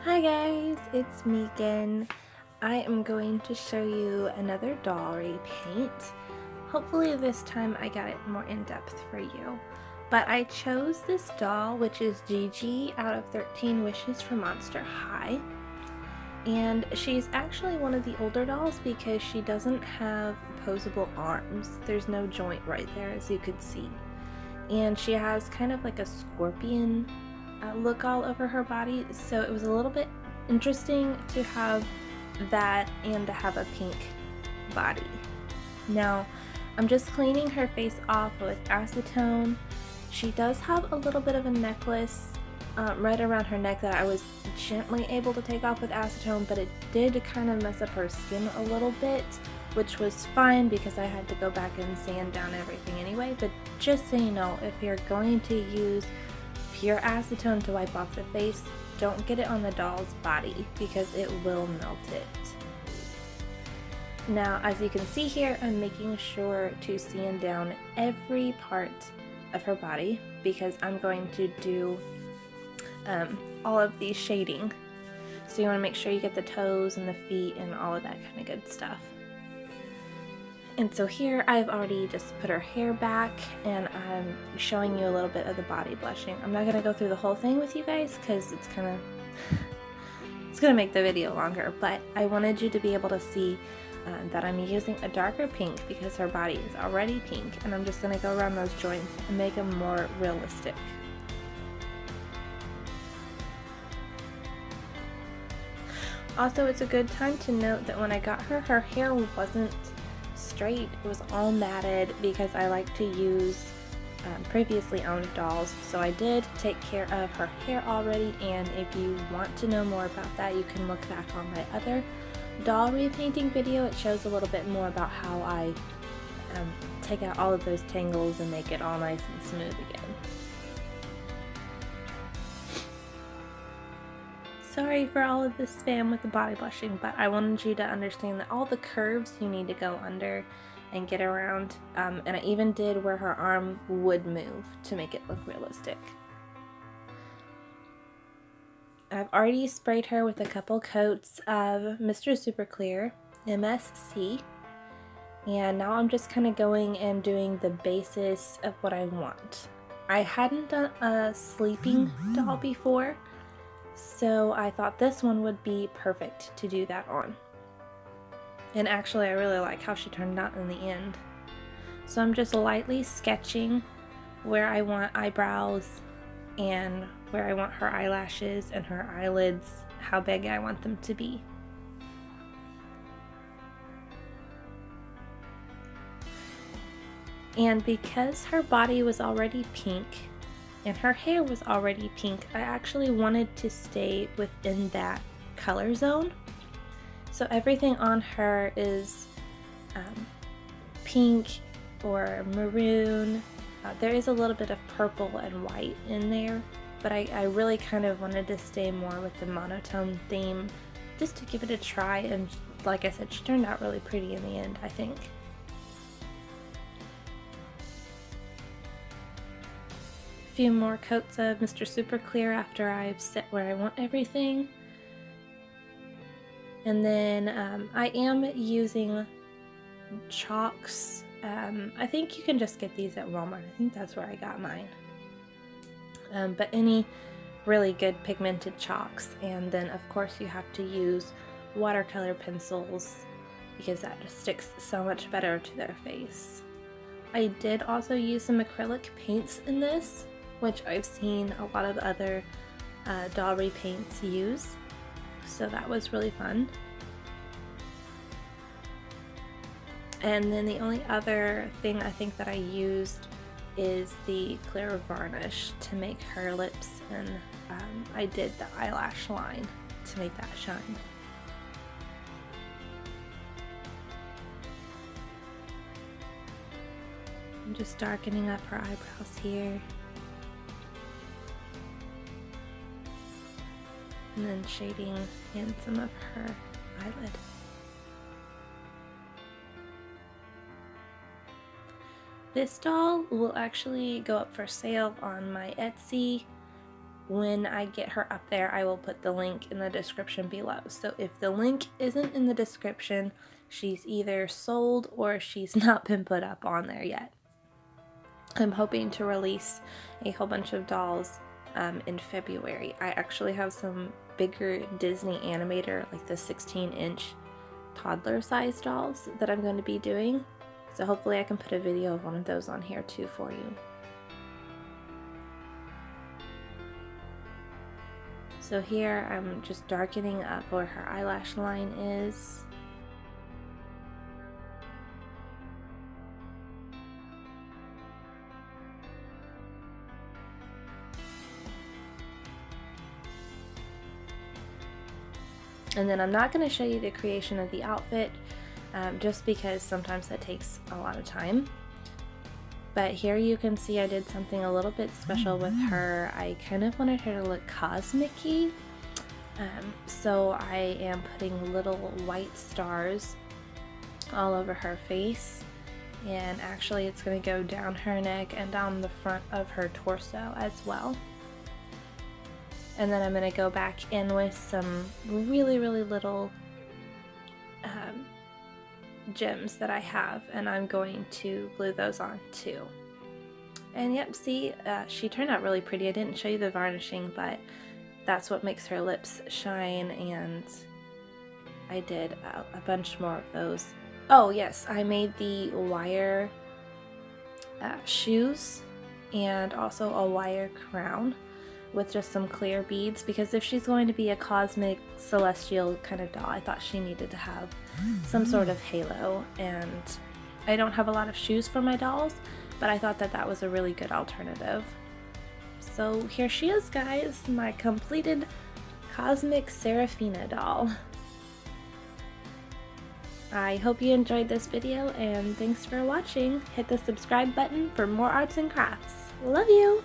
Hi guys, it's Megan. I am going to show you another doll repaint. Hopefully this time I got it more in depth for you. But I chose this doll, which is Gigi out of 13 Wishes from Monster High. And she's actually one of the older dolls because she doesn't have opposable arms. There's no joint right there, as you could see. And she has kind of like a scorpion look all over her body, so it was a little bit interesting to have that and to have a pink body. Now I'm just cleaning her face off with acetone. She does have a little bit of a necklace right around her neck that I was gently able to take off with acetone, but it did kind of mess up her skin a little bit, which was fine because I had to go back and sand down everything anyway. But just so you know, if you're going to use pure acetone to wipe off the face, don't get it on the doll's body because it will melt it. Now, as you can see here, I'm making sure to sand down every part of her body because I'm going to do all of the shading. So you want to make sure you get the toes and the feet and all of that kind of good stuff. And so here I've already just put her hair back and I'm showing you a little bit of the body blushing. I'm not going to go through the whole thing with you guys because it's going to make the video longer, but I wanted you to be able to see that I'm using a darker pink because her body is already pink, and I'm just going to go around those joints and make them more realistic. Also, it's a good time to note that when I got her, her hair wasn't straight, it was all matted because I like to use previously owned dolls. So I did take care of her hair already, and if you want to know more about that, you can look back on my other doll repainting video. It shows a little bit more about how I take out all of those tangles and make it all nice and smooth again. Sorry for all of this spam with the body blushing, but I wanted you to understand that all the curves you need to go under and get around, and I even did where her arm would move to make it look realistic. I've already sprayed her with a couple coats of Mr. Super Clear MSC, and now I'm just kind of going and doing the basis of what I want. I hadn't done a sleeping doll before, so I thought this one would be perfect to do that on. And actually I really like how she turned out in the end. So I'm just lightly sketching where I want eyebrows and where I want her eyelashes and her eyelids, how big I want them to be. And because her body was already pink and her hair was already pink, I actually wanted to stay within that color zone. So everything on her is pink or maroon. There is a little bit of purple and white in there, but I really kind of wanted to stay more with the monotone theme just to give it a try, and like I said, she turned out really pretty in the end, I think. Few more coats of Mr. Super Clear after I've set where I want everything. And then I am using chalks. I think you can just get these at Walmart. I think that's where I got mine. But any really good pigmented chalks. And then of course you have to use watercolor pencils because that just sticks so much better to their face. I did also use some acrylic paints in this, which I've seen a lot of other doll repaints use, so that was really fun. And then the only other thing I think that I used is the clear varnish to make her lips, and I did the eyelash line to make that shine. I'm just darkening up her eyebrows here. And then shading in some of her eyelid. This doll will actually go up for sale on my Etsy when I get her up there, I will put the link in the description below. So if the link isn't in the description, she's either sold or she's not been put up on there yet. I'm hoping to release a whole bunch of dolls in February. I actually have some bigger Disney animator, like the 16-inch toddler size dolls that I'm going to be doing. So hopefully I can put a video of one of those on here too for you. So here I'm just darkening up where her eyelash line is. And then I'm not going to show you the creation of the outfit just because sometimes that takes a lot of time. But here you can see I did something a little bit special with her. I kind of wanted her to look cosmic-y. So I am putting little white stars all over her face. And actually it's going to go down her neck and down the front of her torso as well. And then I'm going to go back in with some really little gems that I have, and I'm going to glue those on too. And yep, see, she turned out really pretty. I didn't show you the varnishing, but that's what makes her lips shine, and I did a bunch more of those. Oh yes, I made the wire shoes and also a wire crown with just some clear beads, because if she's going to be a cosmic celestial kind of doll, I thought she needed to have some sort of halo. And I don't have a lot of shoes for my dolls, but I thought that that was a really good alternative. So here she is, guys, my completed cosmic Seraphina doll. I hope you enjoyed this video, and thanks for watching. Hit the subscribe button for more arts and crafts. Love you!